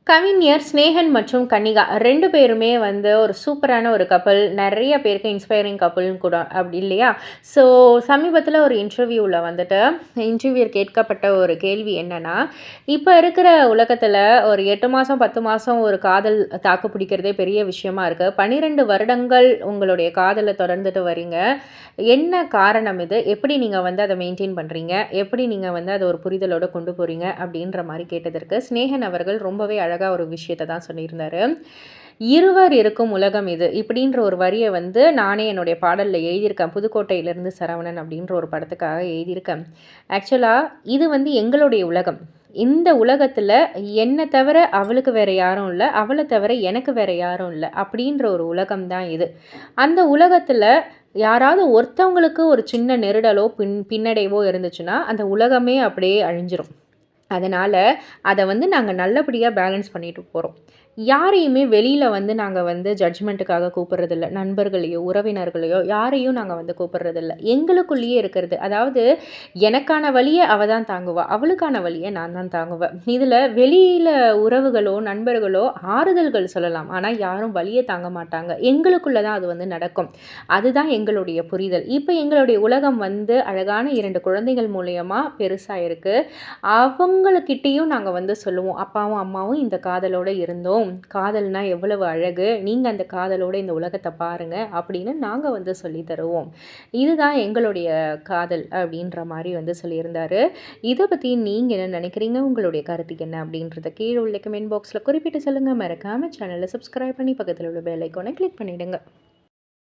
கவிஞர் ஸ்நேகன் மற்றும் கன்னிகா 2 பேருமே வந்து ஒரு சூப்பரான ஒரு கப்புள். நெறைய பேருக்கு இன்ஸ்பைரிங் கப்புள்ன்னு கூட அப்படி இல்லையா? ஸோ சமீபத்தில ஒரு இன்டர்வியூல வந்துட்டு இன்டர்வியூர் கேட்கப்பட்ட ஒரு கேள்வி என்னன்னா, இப்ப இருக்கிற உலகத்தில ஒரு 8 மாசம், 10 மாசம் ஒரு காதல் தாக்கு பிடிக்கிறதே பெரிய விஷயமா இருக்கு. 12 வருடங்கள் உங்களுடைய காதல தொடர்ந்துட்டு வரீங்க. என்ன காரணம் இது? எப்படி நீங்க வந்து அத மெயின்டெயின் பண்றீங்க? எப்படி நீங்க வந்து அத ஒரு புரிதலோட கொண்டு போறீங்க? அப்படின்ற மாரி கேட்டதற்கு, ஸ்நேகன் அவர்கள் ரொம்பவே அழகா ஒரு விஷயத்த தான் சொல்லியிருந்தாரு. "இருவர் இருக்கும் உலகம் இது" இப்படின்ற ஒரு வரிய வந்து நானே என்னுடைய பாடல்ல எழுதியிருக்கேன். புதுக்கோட்டையிலிருந்து சரவணன் அப்படின்ற ஒரு படத்துக்காக எழுதியிருக்கேன். ஆக்சுவலா இது வந்து எங்களுடைய உலகம். இந்த உலகத்துல என்ன தவிர அவளுக்கு வேற யாரும் இல்ல. அவள தவிர எனக்கு வேற யாரும் இல்ல. அப்படின்ற ஒரு உலகம் தான் இது. அந்த உலகத்துல யாராவது ஒருத்தவங்களுக்கு ஒரு சின்ன நெருடலோ, பின்னடைவோ இருந்துச்சுன்னா, அந்த உலகமே அப்படியே அழிஞ்சிரும். அதனால, அத வந்து நாங்க நல்லபடியா பேலன்ஸ் பண்ணிட்டு போறோம். யாரையுமே வெளியில வந்து நாங்க வந்து ஜட்ஜ்மென்ட்டுக்காக கூப்பிடுறதில்ல. நண்பர்களையோ, உறவினர்களையோ யாரையும் நாங்க வந்து கூப்பிடுறதில்ல. எங்களுக்குள்ளேயே இருக்கிறது. அதாவது எனக்கான வலிய அவ தான் தாங்குவா. அவளுக்கான வலிய நான் தான் தாங்குவேன். இதுல வெளியில உறவுகளோ, நண்பர்களோ ஆறுதல்கள் சொல்லலாம். ஆனா யாரும் வலிய தாங்க மாட்டாங்க. எங்களுக்குள்ள தான் அது வந்து நடக்கும். அதுதான் எங்களுடைய புரிதல். இப்ப எங்களுடைய உலகம் வந்து அழகான 2 குழந்தைகள் மூலியமா பெருசா இருக்கு. அவங்களுக்கிட்டயும் நாங்க வந்து சொல்லுவோம். அப்பாவும், அம்மாவும் இந்த காதலோட இருந்தோம். காதல்னா எவ்வளவு அழகு. நீங்க அந்த காதலோட இந்த உலகத்த பாருங்க. அப்படின்னு நாங்க வந்து சொல்லி தருவோம். இதுதான் எங்களுடைய காதல் அப்படின்ற மாரி வந்து சொல்லியிருந்தாரு. இத பத்தி நீங்க என்ன நினைக்கிறீங்க? உங்களுடைய கருத்து என்ன? அப்படின்றத கீழ உள்ள கமெண்ட் பாக்ஸ்ல குறிப்பிட்டு சொல்லுங்க. மறக்காம சேனல சப்ஸ்கிரைப் பண்ணி பக்கத்துல உள்ள பெல் ஐகான கிளிக் பண்ணிடுங்க.